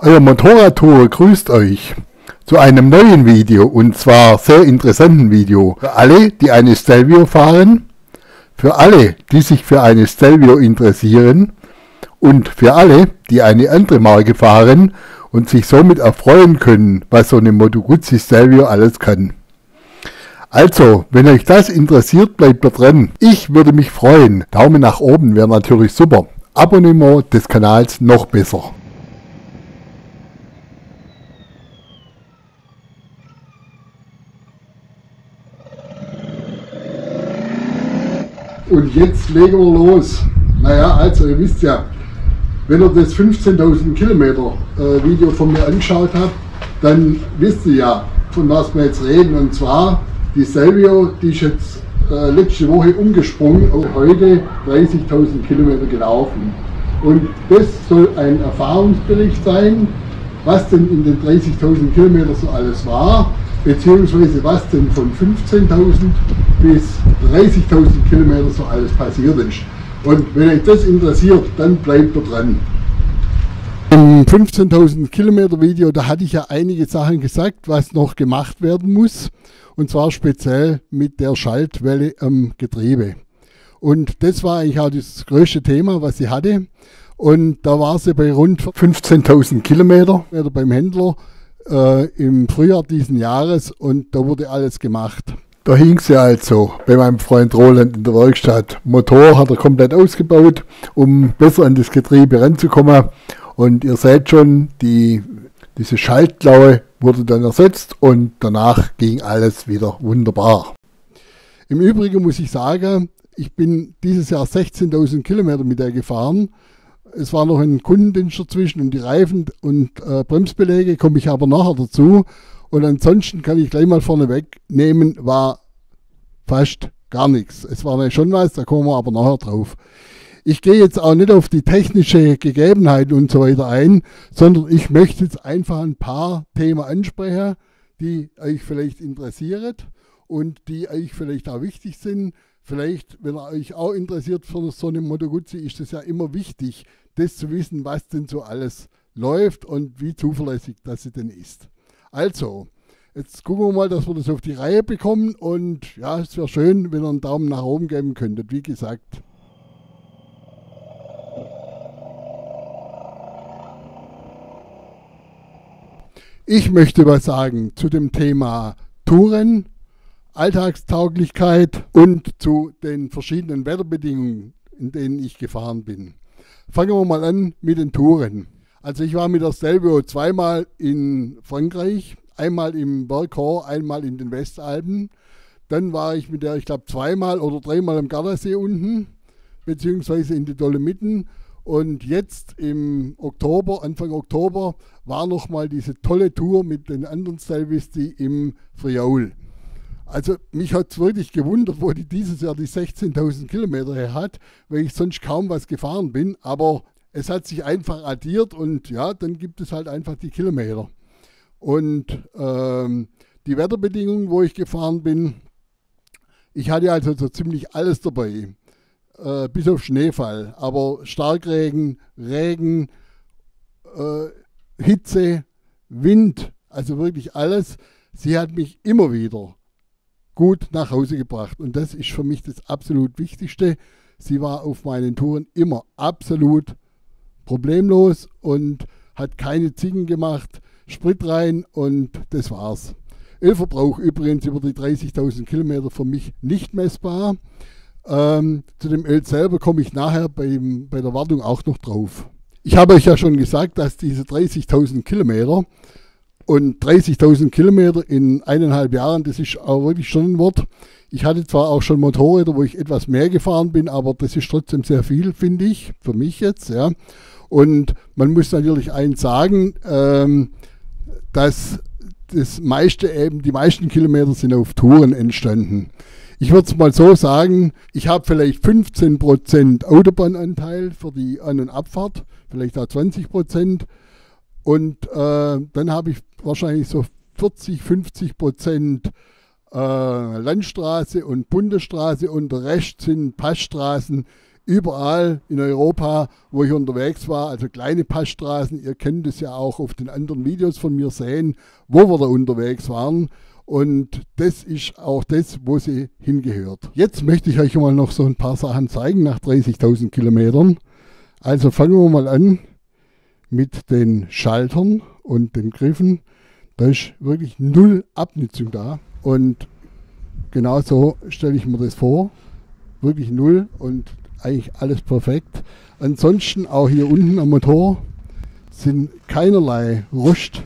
Euer Motorradtour grüßt euch zu einem neuen Video, und zwar sehr interessanten Video. Für alle, die eine Stelvio fahren, für alle, die sich für eine Stelvio interessieren und für alle, die eine andere Marke fahren und sich somit erfreuen können, was so eine Moto Guzzi Stelvio alles kann. Also, wenn euch das interessiert, bleibt da dran. Ich würde mich freuen. Daumen nach oben wäre natürlich super. Abonnement des Kanals noch besser. Und jetzt legen wir los. Naja, also ihr wisst ja, wenn ihr das 15.000 Kilometer Video von mir angeschaut habt, dann wisst ihr ja, von was wir jetzt reden. Und zwar die Stelvio, die ist jetzt letzte Woche umgesprungen und heute 30.000 Kilometer gelaufen. Und das soll ein Erfahrungsbericht sein, was denn in den 30.000 Kilometern so alles war, beziehungsweise was denn von 15.000 bis 30.000 Kilometer so alles passiert ist. Und wenn euch das interessiert, dann bleibt da dran. Im 15.000 Kilometer Video, da hatte ich ja einige Sachen gesagt, was noch gemacht werden muss. Und zwar speziell mit der Schaltwelle am Getriebe. Und das war eigentlich auch das größte Thema, was ich hatte. Und da war sie bei rund 15.000 Kilometer beim Händler im Frühjahr diesen Jahres, und da wurde alles gemacht. Da hing sie also bei meinem Freund Roland in der Werkstatt. Motor hat er komplett ausgebaut, um besser an das Getriebe ranzukommen. Und ihr seht schon, diese Schaltklaue wurde dann ersetzt und danach ging alles wieder wunderbar. Im Übrigen muss ich sagen, ich bin dieses Jahr 16.000 Kilometer mit der gefahren. Es war noch ein Kundendienst dazwischen und die Reifen und Bremsbeläge komme ich aber nachher dazu. Und ansonsten kann ich gleich mal vorneweg nehmen, war fast gar nichts. Es war schon was, da kommen wir aber nachher drauf. Ich gehe jetzt auch nicht auf die technische Gegebenheiten und so weiter ein, sondern ich möchte jetzt einfach ein paar Themen ansprechen, die euch vielleicht interessieren und die euch vielleicht auch wichtig sind. Vielleicht, wenn ihr euch auch interessiert für so eine Moto Guzzi, ist es ja immer wichtig, das zu wissen, was denn so alles läuft und wie zuverlässig das sie denn ist. Also, jetzt gucken wir mal, dass wir das auf die Reihe bekommen, und ja, es wäre schön, wenn ihr einen Daumen nach oben geben könntet, wie gesagt. Ich möchte was sagen zu dem Thema Touren, Alltagstauglichkeit und zu den verschiedenen Wetterbedingungen, in denen ich gefahren bin. Fangen wir mal an mit den Touren. Also ich war mit der Stelvio zweimal in Frankreich, einmal im Vercors, einmal in den Westalpen. Dann war ich mit der, ich glaube, zweimal oder dreimal am Gardasee unten, beziehungsweise in die Dolomiten. Und jetzt im Oktober, Anfang Oktober, war nochmal diese tolle Tour mit den anderen Stelvisti im Friaul. Also mich hat es wirklich gewundert, wo die dieses Jahr die 16.000 Kilometer her hat, weil ich sonst kaum was gefahren bin. Aber es hat sich einfach addiert und ja, dann gibt es halt einfach die Kilometer. Und die Wetterbedingungen, wo ich gefahren bin, ich hatte also so ziemlich alles dabei. Bis auf Schneefall, aber Starkregen, Regen, Hitze, Wind, also wirklich alles. Sie hat mich immer wieder gut nach Hause gebracht, und das ist für mich das absolut Wichtigste. Sie war auf meinen Touren immer absolut problemlos und hat keine Zicken gemacht, Sprit rein, und das war's. Ölverbrauch übrigens über die 30.000 Kilometer für mich nicht messbar. Zu dem Öl selber komme ich nachher bei der Wartung auch noch drauf. Ich habe euch ja schon gesagt, dass diese 30.000 Kilometer und 30.000 Kilometer in 1,5 Jahren, das ist auch wirklich schon ein Wort. Ich hatte zwar auch schon Motorräder, wo ich etwas mehr gefahren bin, aber das ist trotzdem sehr viel, finde ich, für mich jetzt. Ja. Und man muss natürlich eins sagen, dass die meisten Kilometer sind auf Touren entstanden. Ich würde es mal so sagen, ich habe vielleicht 15% Autobahnanteil für die An- und Abfahrt, vielleicht auch 20%. Und dann habe ich wahrscheinlich so 40-50% Landstraße und Bundesstraße, und der Rest sind Passstraßen überall in Europa, wo ich unterwegs war, also kleine Passstraßen, ihr könnt es ja auch auf den anderen Videos von mir sehen, wo wir da unterwegs waren. Und das ist auch das, wo sie hingehört. Jetzt möchte ich euch mal noch so ein paar Sachen zeigen nach 30.000 Kilometern. Also fangen wir mal an mit den Schaltern und den Griffen. Da ist wirklich null Abnutzung da. Und genau so stelle ich mir das vor. Wirklich null und eigentlich alles perfekt. Ansonsten auch hier unten am Motor sind keinerlei Rost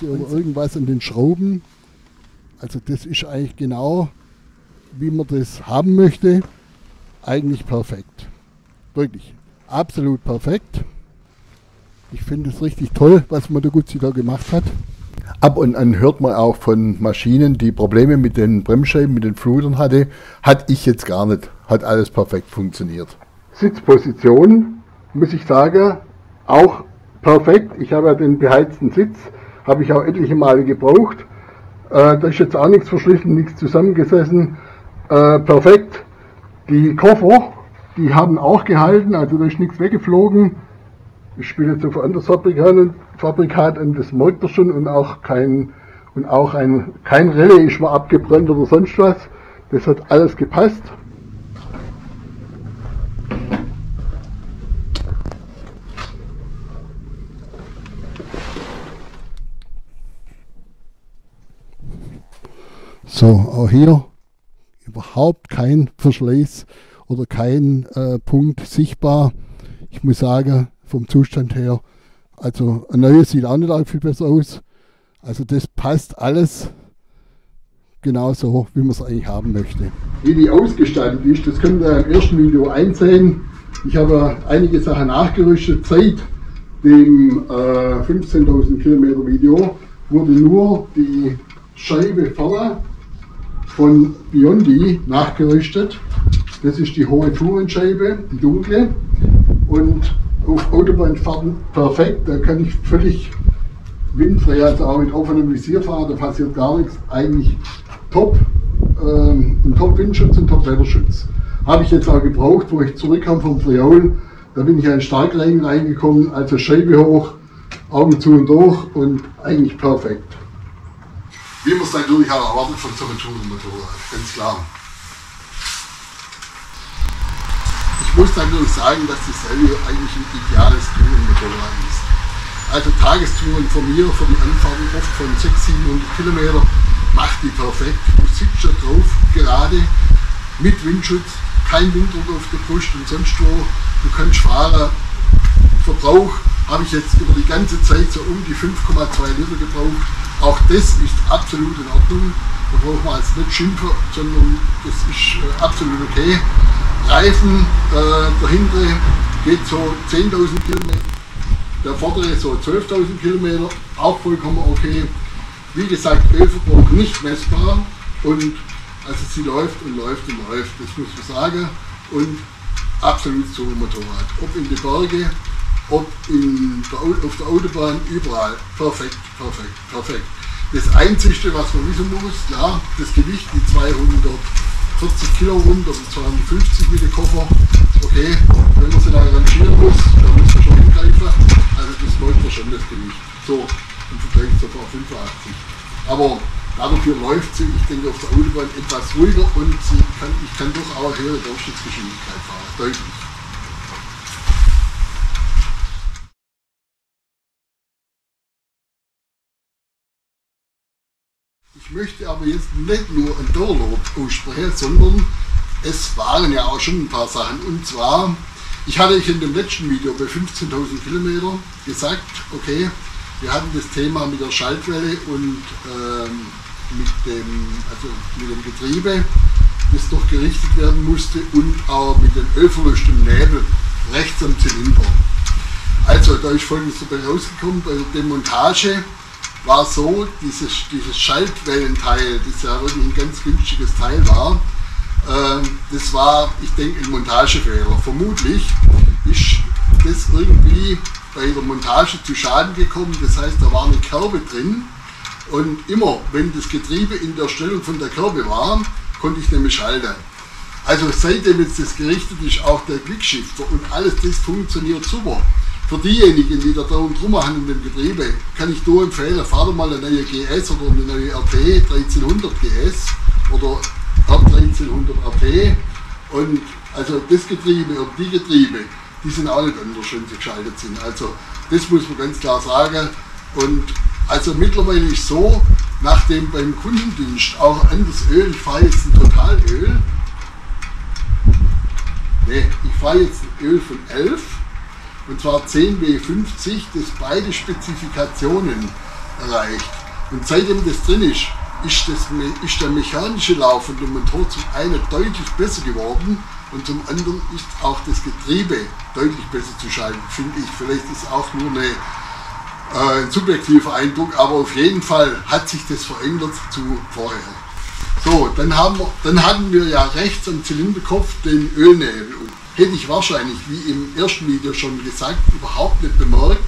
oder irgendwas an den Schrauben. Also das ist eigentlich genau, wie man das haben möchte. Eigentlich perfekt. Wirklich absolut perfekt. Ich finde es richtig toll, was Moto Guzzi da gemacht hat. Ab und an hört man auch von Maschinen, die Probleme mit den Bremsscheiben, mit den Flutern hatte ich jetzt gar nicht. Hat alles perfekt funktioniert. Sitzposition, muss ich sagen, auch perfekt. Ich habe ja den beheizten Sitz, habe ich auch etliche Male gebraucht. Da ist jetzt auch nichts verschliffen, nichts zusammengesessen. Perfekt. Die Koffer, die haben auch gehalten, also da ist nichts weggeflogen. Ich spiele jetzt auf ein anderes Fabrikat an, das merkt ihr schon, und auch kein Relais ist mal abgebrannt oder sonst was. Das hat alles gepasst. So, auch hier überhaupt kein Verschleiß oder kein Punkt sichtbar. Ich muss sagen, vom Zustand her, also ein neues sieht auch nicht arg viel besser aus. Also das passt alles genauso, wie man es eigentlich haben möchte. Wie die ausgestattet ist, das könnt ihr im ersten Video einsehen. Ich habe einige Sachen nachgerüstet. Seit dem 15.000 Kilometer Video wurde nur die Scheibe vorne von Biondi nachgerüstet. Das ist die hohe Tourenscheibe, die dunkle. Und auf Autobahnfahrten perfekt, da kann ich völlig windfrei, also auch mit offenem Visier fahren, da passiert gar nichts. Eigentlich top, ein Top-Windschutz und Top-Wetterschutz. Habe ich jetzt auch gebraucht, wo ich zurückkam vom Friaul. Da bin ich in einen Starkregen reingekommen, also Scheibe hoch, Augen zu und durch und eigentlich perfekt. Wie man es natürlich auch erwartet von so einem Tourenmotorrad, ganz klar. Ich muss natürlich sagen, dass die Stelvio eigentlich ein ideales Tourenmotorrad ist. Also Tagestouren von mir, für die Anfahrten oft von 600-700 Kilometer, macht die perfekt. Du sitzt da drauf, gerade, mit Windschutz, kein Winddruck auf der Brust und sonst wo. Du kannst fahren. Verbrauch habe ich jetzt über die ganze Zeit so um die 5,2 Liter gebraucht. Auch das ist absolut in Ordnung. Da braucht man jetzt nicht schimpfen, sondern das ist absolut okay. Reifen, der hintere geht so 10.000 Kilometer, der vordere so 12.000 Kilometer, auch vollkommen okay. Wie gesagt, Ölverbrauch nicht messbar und also sie läuft und läuft und läuft, das muss man sagen. Und absolut so ein Motorrad. Ob in die Berge, ob auf der Autobahn, überall. Perfekt, perfekt, perfekt. Das Einzige, was man wissen muss, ja, das Gewicht, die 240 Kilo rund oder 250 mit dem Koffer. Okay, wenn man sie da rangieren muss, dann muss man schon hingreifen. Also das läuft man schon, das Gewicht. So, im Vergleich zur V85. Aber dafür läuft sie, ich denke, auf der Autobahn etwas ruhiger und ich kann doch auch höhere Durchschnittsgeschwindigkeit fahren. Deutlich. Ich möchte aber jetzt nicht nur ein Torlob aussprechen, sondern es waren ja auch schon ein paar Sachen. Und zwar, ich hatte in dem letzten Video bei 15.000 Kilometer gesagt, okay, wir hatten das Thema mit der Schaltwelle und mit dem Getriebe, das doch gerichtet werden musste, und auch mit dem Ölverlust im Nebel rechts am Zylinder. Also da ist Folgendes dabei rausgekommen: bei der Demontage war so, dieses Schaltwellenteil, das ja wirklich ein ganz günstiges Teil war, das war, ich denke, ein Montagefehler. Vermutlich ist das irgendwie bei der Montage zu Schaden gekommen, das heißt, da war eine Kerbe drin, und immer wenn das Getriebe in der Stellung von der Kerbe war, konnte ich nämlich schalten. Also seitdem jetzt das gerichtet ist, auch der Quickshifter und alles das funktioniert super. Für diejenigen, die da drum haben in dem Getriebe, kann ich nur empfehlen, fahr mal eine neue GS oder eine neue RT 1300 GS oder R1300 RT. Und also das Getriebe und die Getriebe, die sind auch nicht anders, wenn sie geschaltet sind. Also das muss man ganz klar sagen. Und also mittlerweile ist so, nachdem beim Kundendienst auch ein anderes Öl, ich fahre jetzt ein Totalöl. Ne, ich fahre jetzt ein Öl von 11 und zwar 10W50, das beide Spezifikationen erreicht. Und seitdem das drin ist, ist der mechanische Lauf von dem Motor zum einen deutlich besser geworden und zum anderen ist auch das Getriebe deutlich besser zu schalten, finde ich. Vielleicht ist auch nur ein subjektiver Eindruck, aber auf jeden Fall hat sich das verändert zu vorher. So, dann hatten wir ja rechts am Zylinderkopf den Ölnebel. Und hätte ich wahrscheinlich, wie im ersten Video schon gesagt, überhaupt nicht bemerkt,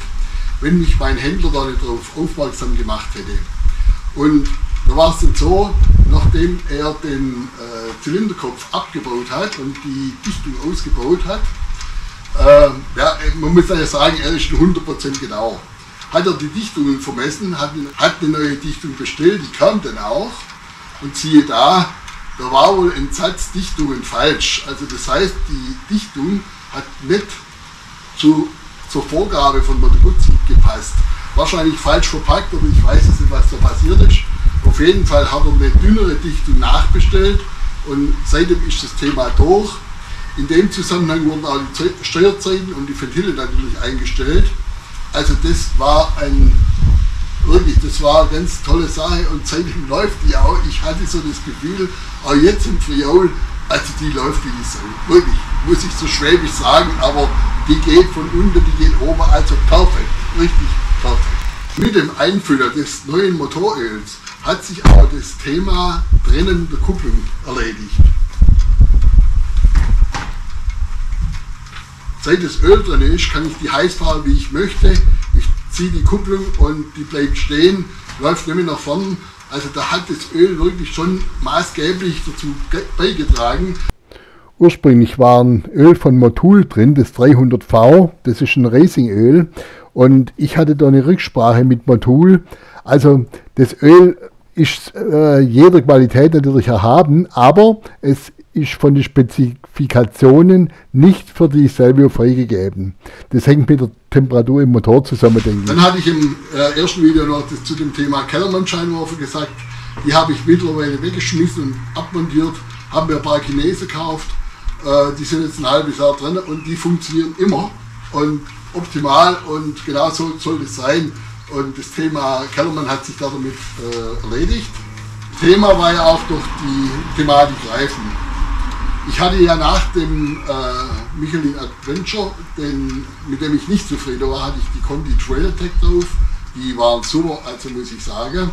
wenn mich mein Händler da nicht darauf aufmerksam gemacht hätte. Und da war es dann so, nachdem er den Zylinderkopf abgebaut hat und die Dichtung ausgebaut hat, ja, man muss ja sagen, er ist 100% genau. Hat er die Dichtungen vermessen, hat eine neue Dichtung bestellt, die kam dann auch. Und siehe da war wohl ein Satz Dichtungen falsch. Also das heißt, die Dichtung hat nicht zur Vorgabe von Moto-Guzzi gepasst. Wahrscheinlich falsch verpackt, aber ich weiß nicht, was da passiert ist. Auf jeden Fall hat er eine dünnere Dichtung nachbestellt und seitdem ist das Thema durch. In dem Zusammenhang wurden auch die Steuerzeiten und die Ventile natürlich eingestellt. Also das war das war eine ganz tolle Sache und seitdem läuft die auch. Ich hatte so das Gefühl, auch jetzt im Friaul, also die läuft wie die Sau. Wirklich, muss ich so schwäbisch sagen, aber die geht von unten, die geht oben, also perfekt, richtig perfekt. Mit dem Einfüller des neuen Motoröls hat sich auch das Thema Trennen der Kupplung erledigt. Seit das Öl drin ist, kann ich die heiß fahren, wie ich möchte. Ich ziehe die Kupplung und die bleibt stehen, läuft nicht mehr nach vorne. Also da hat das Öl wirklich schon maßgeblich dazu beigetragen. Ursprünglich war ein Öl von Motul drin, das 300V, das ist ein Racingöl. Und ich hatte da eine Rücksprache mit Motul. Also das Öl ist jeder Qualität natürlich erhaben, aber es ist von den Spezifikationen nicht für die Stelvio freigegeben. Das hängt mit der Temperatur im Motor zusammen, denke ich. Dann hatte ich im ersten Video noch zu dem Thema Kellermann-Scheinwerfer gesagt, die habe ich mittlerweile weggeschmissen und abmontiert, haben mir ein paar Chinesen gekauft, die sind jetzt ein halbes Jahr drin und die funktionieren immer und optimal und genau so soll es sein. Und das Thema Kellermann hat sich damit erledigt. Thema war ja auch durch die Thematik Reifen. Ich hatte ja nach dem Michelin Adventure, mit dem ich nicht zufrieden war, hatte ich die Conti Trail Tech drauf. Die waren super, also muss ich sagen.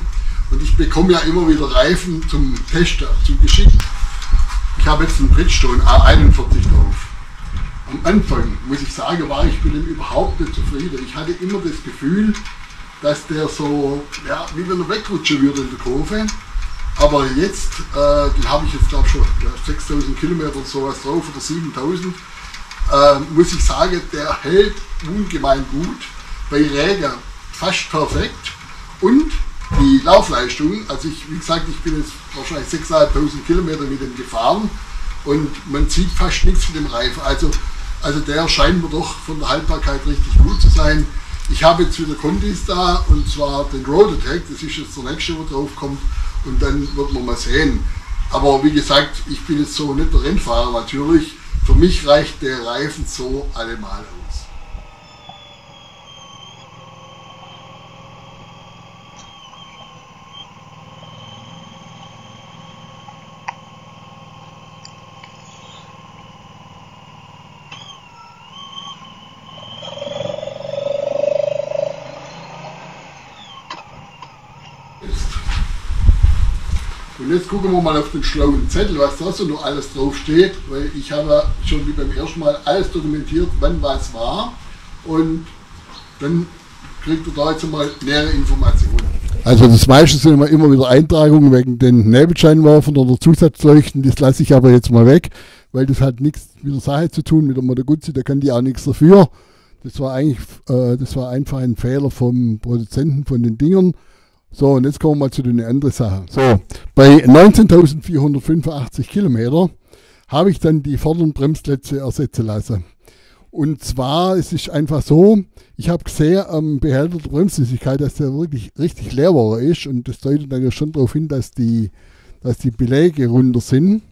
Und ich bekomme ja immer wieder Reifen zum Testen zugeschickt. Ich habe jetzt einen Bridgestone A41 drauf. Am Anfang, muss ich sagen, war ich mit dem überhaupt nicht zufrieden. Ich hatte immer das Gefühl, dass der so, ja, wie wenn er wegrutschen würde in der Kurve. Aber jetzt, den habe ich jetzt glaube ich schon 6000 Kilometer oder sowas drauf oder 7000, muss ich sagen, der hält ungemein gut, bei Räger fast perfekt und die Laufleistung, also wie gesagt, ich bin jetzt wahrscheinlich 6500 Kilometer mit dem gefahren und man sieht fast nichts von dem Reifen, also der scheint mir doch von der Haltbarkeit richtig gut zu sein. Ich habe jetzt wieder Contis da und zwar den Road Attack, das ist jetzt der nächste, der drauf kommt. Und dann wird man mal sehen. Aber wie gesagt, ich bin jetzt so nicht der Rennfahrer natürlich. Für mich reicht der Reifen so allemal aus. Und jetzt gucken wir mal auf den schlauen Zettel, was da so noch alles drauf steht, weil ich habe ja schon wie beim ersten Mal alles dokumentiert, wann was war und dann kriegt ihr da jetzt mal nähere Informationen. Also das meiste sind immer wieder Eintragungen wegen den Nebelscheinwerfern oder Zusatzleuchten, das lasse ich aber jetzt mal weg. weil das hat nichts mit der Sache zu tun, mit der Moto Guzzi, da kann die auch nichts dafür. Das war einfach ein Fehler vom Produzenten von den Dingern. So, und jetzt kommen wir mal zu den anderen Sachen. So, bei 19.485 Kilometer habe ich dann die vorderen Bremsplätze ersetzen lassen. Und zwar, es ist einfach so, ich habe gesehen am Behälter der Bremsflüssigkeit, dass der wirklich richtig leer geworden ist. Und das deutet dann ja schon darauf hin, dass die Beläge runter sind.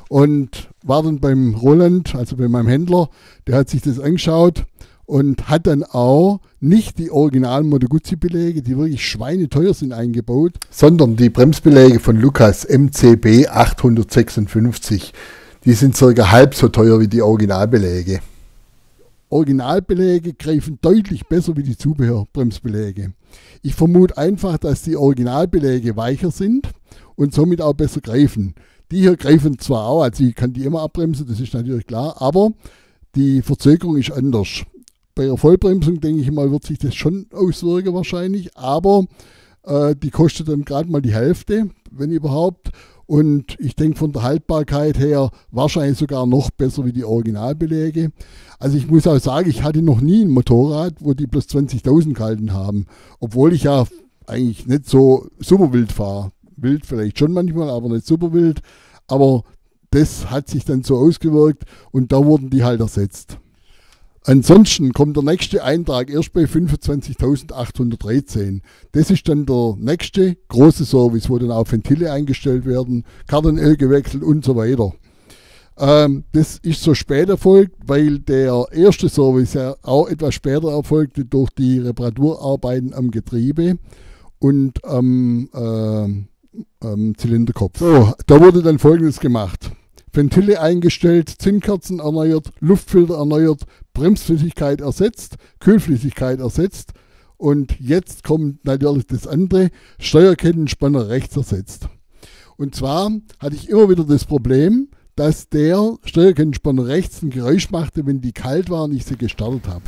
Und war dann beim Roland, also bei meinem Händler, der hat sich das angeschaut und hat dann auch nicht die originalen Moto Guzzi-Beläge, die wirklich schweineteuer sind, eingebaut, sondern die Bremsbeläge von Lucas MCB 856. Die sind circa halb so teuer wie die Originalbeläge. Originalbeläge greifen deutlich besser wie die Zubehörbremsbeläge. Ich vermute einfach, dass die Originalbeläge weicher sind und somit auch besser greifen. Die hier greifen zwar auch, also ich kann die immer abbremsen, das ist natürlich klar, aber die Verzögerung ist anders. Bei der Vollbremsung, denke ich mal, wird sich das schon auswirken wahrscheinlich, aber die kostet dann gerade mal die Hälfte, wenn überhaupt. Und ich denke von der Haltbarkeit her wahrscheinlich sogar noch besser wie die Originalbeläge. Also ich muss auch sagen, ich hatte noch nie ein Motorrad, wo die plus 20.000 gehalten haben. Obwohl ich ja eigentlich nicht so super wild fahre. Wild vielleicht schon manchmal, aber nicht super wild. Aber das hat sich dann so ausgewirkt und da wurden die halt ersetzt. Ansonsten kommt der nächste Eintrag erst bei 25.813. Das ist dann der nächste große Service, wo dann auch Ventile eingestellt werden, Kardanöl gewechselt und so weiter. Das ist so spät erfolgt, weil der erste Service ja auch etwas später erfolgte durch die Reparaturarbeiten am Getriebe und am Zylinderkopf. So, da wurde dann Folgendes gemacht. Ventile eingestellt, Zinnkerzen erneuert, Luftfilter erneuert, Bremsflüssigkeit ersetzt, Kühlflüssigkeit ersetzt und jetzt kommt natürlich das andere, Steuerkettenspanner rechts ersetzt. Und zwar hatte ich immer wieder das Problem, dass der Steuerkettenspanner rechts ein Geräusch machte, wenn die kalt war und ich sie gestartet habe.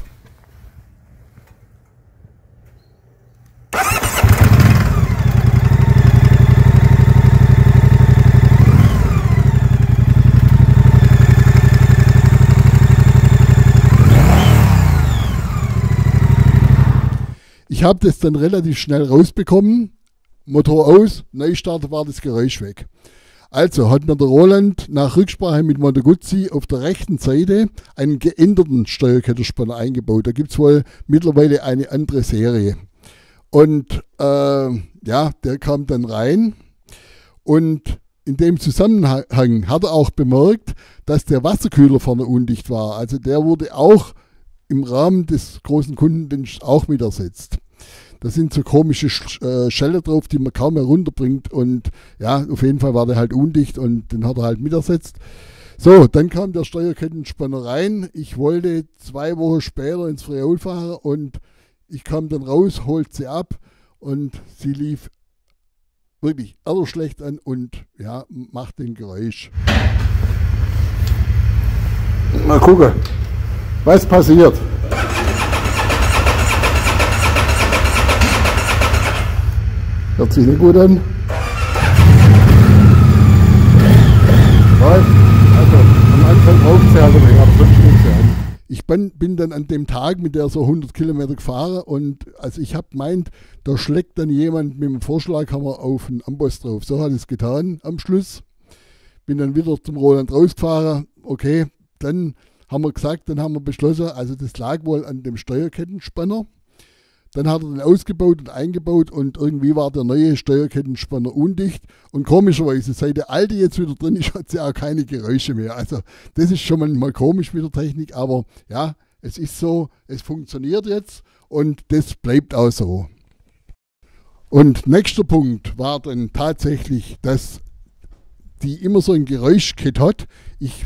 Ich habe das dann relativ schnell rausbekommen, Motor aus, Neustart war das Geräusch weg. Also hat mir der Roland nach Rücksprache mit Moto Guzzi auf der rechten Seite einen geänderten Steuerkettenspanner eingebaut. Da gibt es wohl mittlerweile eine andere Serie. Und ja, der kam dann rein und in dem Zusammenhang hat er auch bemerkt, dass der Wasserkühler vorne undicht war. Also der wurde auch im Rahmen des großen Kundendienstes auch mit ersetzt. Da sind so komische Schelle drauf, die man kaum mehr runterbringt und ja, auf jeden Fall war der halt undicht und den hat er halt mit ersetzt. So, dann kam der Steuerkettenspanner rein. Ich wollte 2 Wochen später ins Friaul fahren und ich kam dann raus, holte sie ab und sie lief wirklich schlecht an und ja, macht den Geräusch. Mal gucken, was passiert. Hört sich nicht gut an. Also am Anfang braucht es ja aber sonst nichts an. Ich bin dann an dem Tag mit der so 100 Kilometer gefahren und also ich habe gemeint, da schlägt dann jemand mit dem Vorschlaghammer auf den Amboss drauf. So hat es getan am Schluss. Bin dann wieder zum Roland rausgefahren. Okay, dann haben wir gesagt, dann haben wir beschlossen, also das lag wohl an dem Steuerkettenspanner. Dann hat er den ausgebaut und eingebaut und irgendwie war der neue Steuerkettenspanner undicht. Und komischerweise, seit der alte jetzt wieder drin ist, hat sie auch keine Geräusche mehr. Also das ist schon mal komisch mit der Technik, aber ja, es ist so, es funktioniert jetzt und das bleibt auch so. Und nächster Punkt war dann tatsächlich, dass die immer so ein Geräuschkit hat. Ich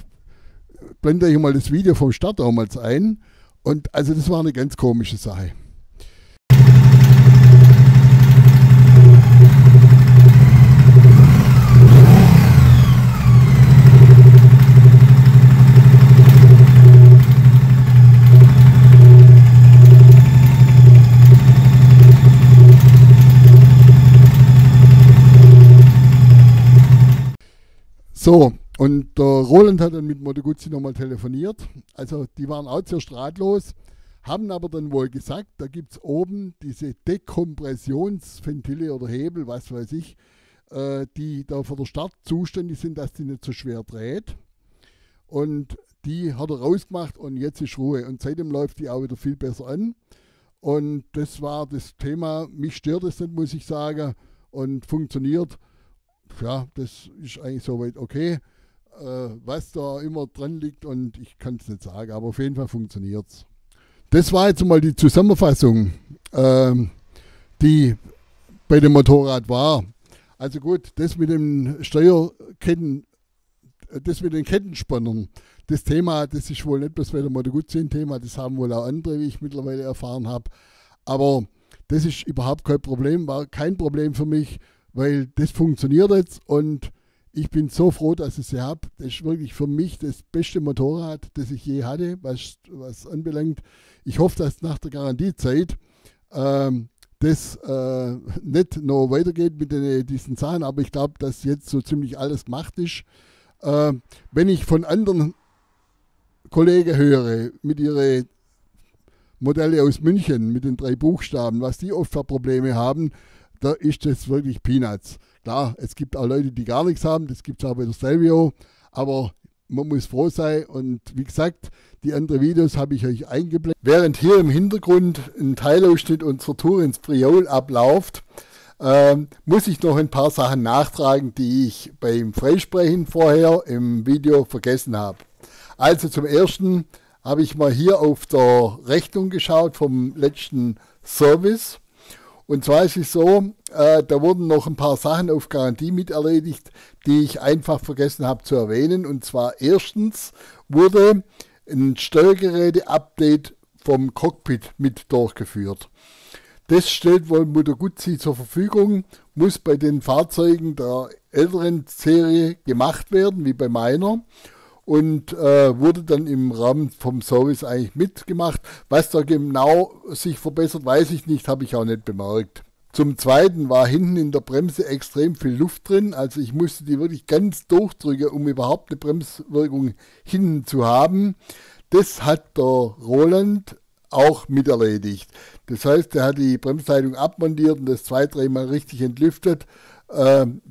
blende euch mal das Video vom Start damals ein und also das war eine ganz komische Sache. So, Und der Roland hat dann mit Moto Guzzi nochmal telefoniert. Also die waren auch zuerst ratlos, haben aber dann wohl gesagt, da gibt es oben diese Dekompressionsventile oder Hebel, was weiß ich, die da für den Start zuständig sind, dass die nicht so schwer dreht. Und die hat er rausgemacht und jetzt ist Ruhe. Und seitdem läuft die auch wieder viel besser an. Und das war das Thema. Mich stört es nicht, muss ich sagen. Und funktioniert. Ja, das ist eigentlich soweit okay. Was da immer dran liegt und ich kann es nicht sagen, aber auf jeden Fall funktioniert es. Das war jetzt mal die Zusammenfassung, die bei dem Motorrad war. Also gut, das mit den Steuerketten, das mit den Kettenspannern, das Thema, das ist wohl nicht bloß bei der Moto Guzzi ein Thema, das haben wohl auch andere, wie ich mittlerweile erfahren habe. Aber das ist überhaupt kein Problem, war kein Problem für mich, weil das funktioniert jetzt und ich bin so froh, dass ich sie habe. Das ist wirklich für mich das beste Motorrad, das ich je hatte, was anbelangt. Ich hoffe, dass nach der Garantiezeit das nicht noch weitergeht mit diesen Sachen, aber ich glaube, dass jetzt so ziemlich alles gemacht ist. Wenn ich von anderen Kollegen höre, mit ihren Modelle aus München, mit den 3 Buchstaben, was die oft für Probleme haben, da ist das wirklich Peanuts. Klar, es gibt auch Leute, die gar nichts haben, das gibt es auch bei der Stelvio, aber man muss froh sein und wie gesagt, die anderen Videos habe ich euch eingeblendet. Während hier im Hintergrund ein Teilausschnitt unserer Tour ins Priol abläuft, muss ich noch ein paar Sachen nachtragen, die ich beim Freisprechen vorher im Video vergessen habe. Also zum ersten habe ich mal hier auf der Rechnung geschaut vom letzten Service. Und zwar ist es so, da wurden noch ein paar Sachen auf Garantie mit erledigt, die ich einfach vergessen habe zu erwähnen. Und zwar erstens wurde ein Steuergeräte-Update vom Cockpit mit durchgeführt. Das stellt wohl Moto Guzzi zur Verfügung, muss bei den Fahrzeugen der älteren Serie gemacht werden, wie bei meiner. Und wurde dann im Rahmen vom Service eigentlich mitgemacht. Was da genau sich verbessert, weiß ich nicht, habe ich auch nicht bemerkt. Zum Zweiten war hinten in der Bremse extrem viel Luft drin, also ich musste die wirklich ganz durchdrücken, um überhaupt eine Bremswirkung hinten zu haben. Das hat der Roland auch mit erledigt. Das heißt, er hat die Bremsleitung abmontiert und das 2-3 Mal richtig entlüftet.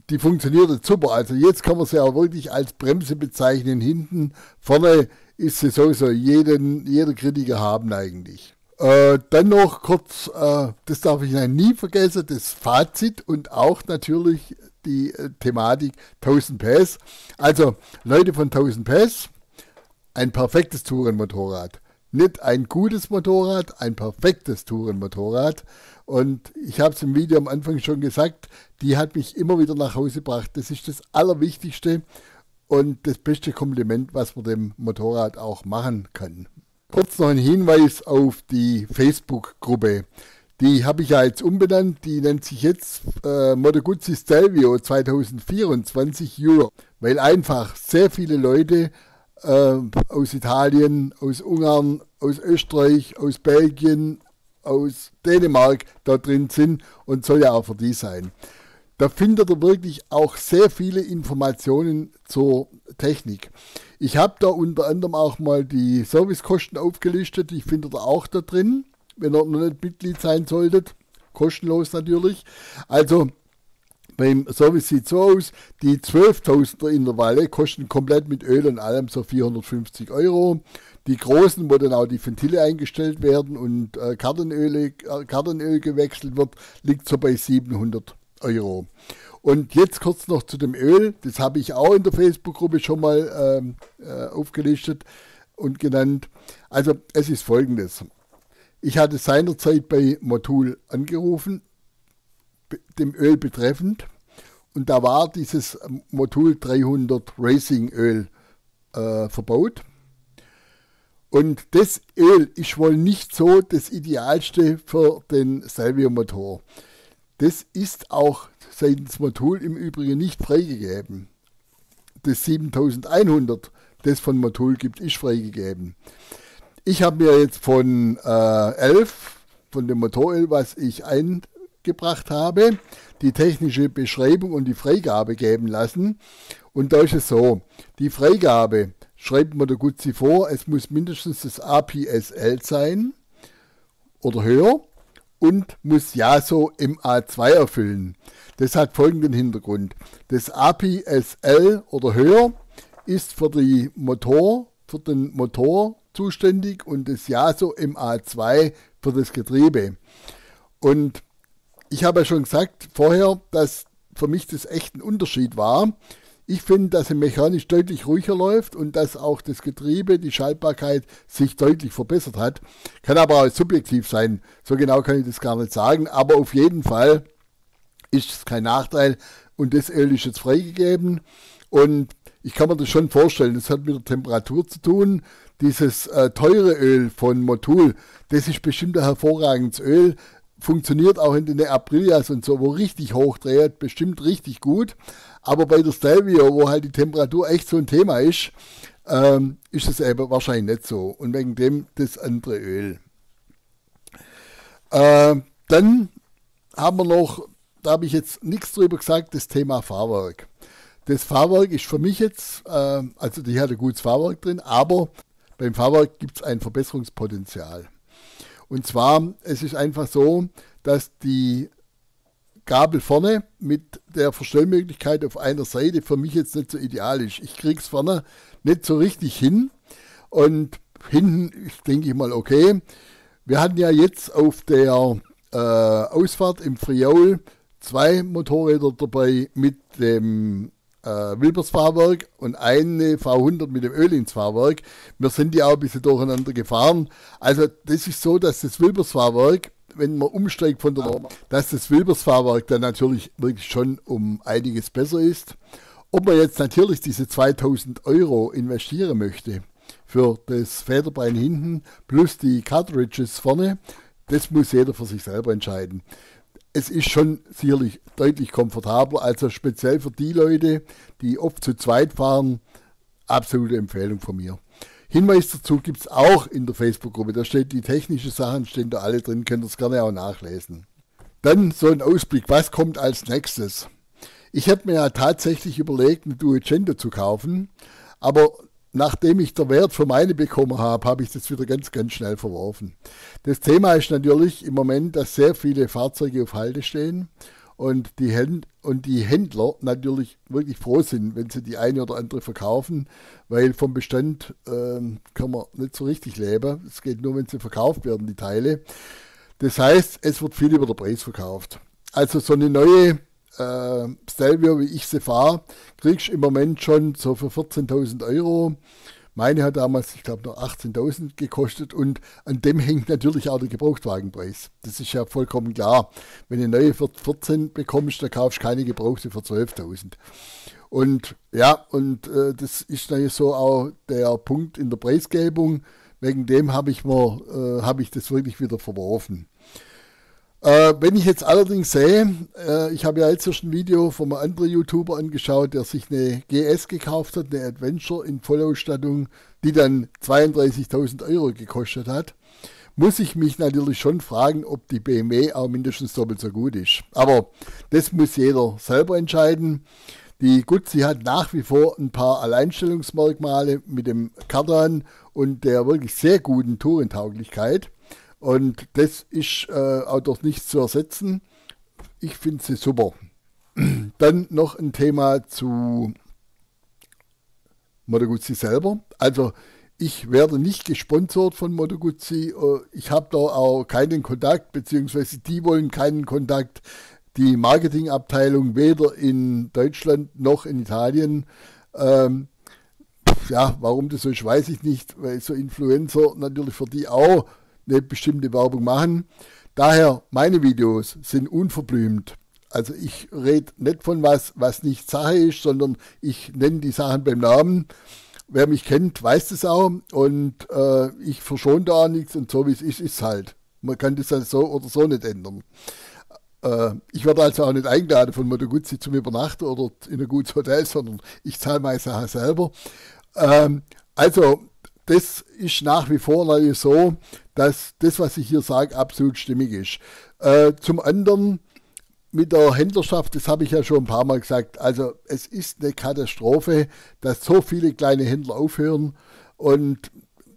Die funktioniert jetzt super. Also jetzt kann man sie auch wirklich als Bremse bezeichnen. Hinten, vorne ist sie sowieso jeder Kritiker haben eigentlich. Dann noch kurz, das darf ich nie vergessen, das Fazit und auch natürlich die Thematik 1000 PS. Also Leute von 1000 PS, ein perfektes Tourenmotorrad. Nicht ein gutes Motorrad, ein perfektes Tourenmotorrad. Und ich habe es im Video am Anfang schon gesagt, die hat mich immer wieder nach Hause gebracht. Das ist das Allerwichtigste und das beste Kompliment, was man dem Motorrad auch machen kann. Kurz noch ein Hinweis auf die Facebook-Gruppe. Die habe ich ja jetzt umbenannt. Die nennt sich jetzt Moto Guzzi Stelvio 2024 Europe, weil einfach sehr viele Leute aus Italien, aus Ungarn, aus Österreich, aus Belgien, aus Dänemark da drin sind und soll ja auch für die sein. Da findet ihr wirklich auch sehr viele Informationen zur Technik. Ich habe da unter anderem auch mal die Servicekosten aufgelistet, die findet ihr auch da drin, wenn ihr noch nicht Mitglied sein solltet, kostenlos natürlich. Also beim Service sieht so aus, die 12.000er Intervalle kosten komplett mit Öl und allem so 450 €. Die großen, wo dann auch die Ventile eingestellt werden und Kardanöl gewechselt wird, liegt so bei 700 €. Und jetzt kurz noch zu dem Öl, das habe ich auch in der Facebook-Gruppe schon mal aufgelistet und genannt. Also es ist folgendes. Ich hatte seinerzeit bei Motul angerufen, dem Öl betreffend, und da war dieses Motul 300 Racing Öl verbaut. Und das Öl ist wohl nicht so das Idealste für den Stelvio Motor. Das ist auch seitens Motul im Übrigen nicht freigegeben. Das 7100, das von Motul gibt, ist freigegeben. Ich habe mir jetzt von 11, von dem Motoröl, was ich eingebracht habe, die technische Beschreibung und die Freigabe geben lassen. Und da ist es so, die Freigabe schreibt Moto Guzzi vor, es muss mindestens das APSL sein oder höher und muss JASO MA2 erfüllen. Das hat folgenden Hintergrund. Das APSL oder höher ist für den Motor zuständig und das JASO MA2 für das Getriebe. Und ich habe ja schon gesagt vorher, dass für mich das echt ein Unterschied war. Ich finde, dass er mechanisch deutlich ruhiger läuft und dass auch das Getriebe, die Schaltbarkeit sich deutlich verbessert hat. Kann aber auch subjektiv sein. So genau kann ich das gar nicht sagen. Aber auf jeden Fall ist es kein Nachteil. Und das Öl ist jetzt freigegeben. Und ich kann mir das schon vorstellen, das hat mit der Temperatur zu tun. Dieses teure Öl von Motul, das ist bestimmt ein hervorragendes Öl. Funktioniert auch in den Aprilias und so, wo richtig hoch dreht, bestimmt richtig gut. Aber bei der Stelvio, wo halt die Temperatur echt so ein Thema ist es eben wahrscheinlich nicht so. Und wegen dem das andere Öl. Dann haben wir noch, da habe ich jetzt nichts drüber gesagt, das Thema Fahrwerk. Das Fahrwerk ist für mich jetzt, also die hat ein gutes Fahrwerk drin, aber beim Fahrwerk gibt es ein Verbesserungspotenzial. Und zwar, es ist einfach so, dass die Gabel vorne mit der Verstellmöglichkeit auf einer Seite für mich jetzt nicht so ideal ist. Ich kriege es vorne nicht so richtig hin und hinten ist, denke ich mal, okay. Wir hatten ja jetzt auf der Ausfahrt im Friaul 2 Motorräder dabei mit dem Wilbers-Fahrwerk und eine V100 mit dem Öhlins-Fahrwerk. Wir sind die auch ein bisschen durcheinander gefahren. Also das ist so, dass das Wilbers-Fahrwerk, wenn man umsteigt von der Norm, dass das Wilbers-Fahrwerk dann natürlich wirklich schon um einiges besser ist. Ob man jetzt natürlich diese 2000 € investieren möchte für das Federbein hinten plus die Cartridges vorne, das muss jeder für sich selber entscheiden. Es ist schon sicherlich deutlich komfortabler, also speziell für die Leute, die oft zu zweit fahren, absolute Empfehlung von mir. Hinweis dazu gibt es auch in der Facebook-Gruppe, da steht die technischen Sachen, stehen da alle drin, könnt ihr es gerne auch nachlesen. Dann so ein Ausblick, was kommt als nächstes? Ich hätte mir ja tatsächlich überlegt, eine Duecento zu kaufen, aber nachdem ich den Wert für meine bekommen habe, habe ich das wieder ganz, ganz schnell verworfen. Das Thema ist natürlich im Moment, dass sehr viele Fahrzeuge auf Halde stehen und die Händler natürlich wirklich froh sind, wenn sie die eine oder andere verkaufen, weil vom Bestand kann man nicht so richtig leben. Es geht nur, wenn sie verkauft werden, die Teile. Das heißt, es wird viel über den Preis verkauft. Also so eine neue Stelvio, wie ich sie fahre, kriegst du im Moment schon so für 14.000 €. Meine hat damals, ich glaube, noch 18.000 gekostet und an dem hängt natürlich auch der Gebrauchtwagenpreis. Das ist ja vollkommen klar. Wenn du eine neue für 14 bekommst, dann kaufst du keine gebrauchte für 12.000. Und ja, das ist natürlich so auch der Punkt in der Preisgebung. Wegen dem habe ich das wirklich wieder verworfen. Wenn ich jetzt allerdings sehe, ich habe ja jetzt erst ein Video von einem anderen YouTuber angeschaut, der sich eine GS gekauft hat, eine Adventure in Vollausstattung, die dann 32.000 € gekostet hat, muss ich mich natürlich schon fragen, ob die BMW auch mindestens doppelt so gut ist. Aber das muss jeder selber entscheiden. Die Guzzi hat nach wie vor ein paar Alleinstellungsmerkmale mit dem Kardan und der wirklich sehr guten Tourentauglichkeit. Und das ist auch durch nichts zu ersetzen. Ich finde sie super. Dann noch ein Thema zu Moto Guzzi selber. Also ich werde nicht gesponsert von Moto Guzzi. Ich habe da auch keinen Kontakt, beziehungsweise die wollen keinen Kontakt. Die Marketingabteilung weder in Deutschland noch in Italien. Ja, warum das so ist, weiß ich nicht, weil so Influencer natürlich für die auch eine bestimmte Werbung machen. Daher, meine Videos sind unverblümt. Also ich rede nicht von was nicht Sache ist, sondern ich nenne die Sachen beim Namen. Wer mich kennt, weiß das auch und ich verschone da nichts und so wie es ist, ist es halt. Man kann das dann so oder so nicht ändern. Ich werde also auch nicht eingeladen von Moto Guzzi zum Übernachten oder in ein gutes Hotel, sondern ich zahle meine Sachen selber. Also das ist nach wie vor natürlich so, dass das, was ich hier sage, absolut stimmig ist. Zum anderen mit der Händlerschaft, das habe ich ja schon ein paar Mal gesagt, also es ist eine Katastrophe, dass so viele kleine Händler aufhören und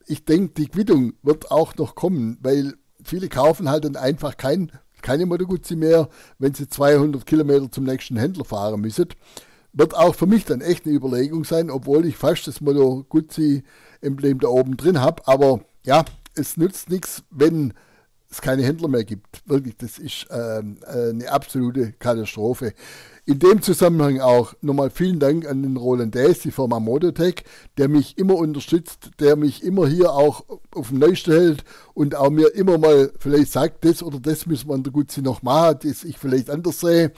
ich denke, die Quittung wird auch noch kommen, weil viele kaufen halt dann einfach keine Moto Guzzi mehr, wenn sie 200 Kilometer zum nächsten Händler fahren müssen. Wird auch für mich dann echt eine Überlegung sein, obwohl ich fast das Moto Guzzi Emblem da oben drin habe, aber ja, es nützt nichts, wenn es keine Händler mehr gibt. Wirklich, das ist eine absolute Katastrophe. In dem Zusammenhang auch nochmal vielen Dank an den Roland Däß, die Firma Mototech, der mich immer unterstützt, der mich immer hier auch auf den Neuesten hält und auch mir immer mal vielleicht sagt, das oder das müssen wir an der Guzzi noch machen, das ich vielleicht anders sehe.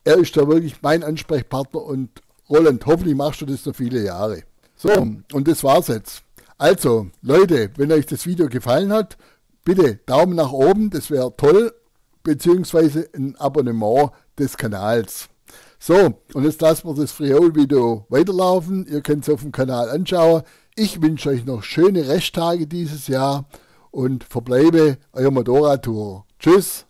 Er ist da wirklich mein Ansprechpartner und Roland, hoffentlich machst du das noch viele Jahre. So, und das war's jetzt. Also, Leute, wenn euch das Video gefallen hat, bitte Daumen nach oben, das wäre toll, beziehungsweise ein Abonnement des Kanals. So, und jetzt lassen wir das Friol-Video weiterlaufen. Ihr könnt es auf dem Kanal anschauen. Ich wünsche euch noch schöne Resttage dieses Jahr und verbleibe euer Motorradtour. Tschüss.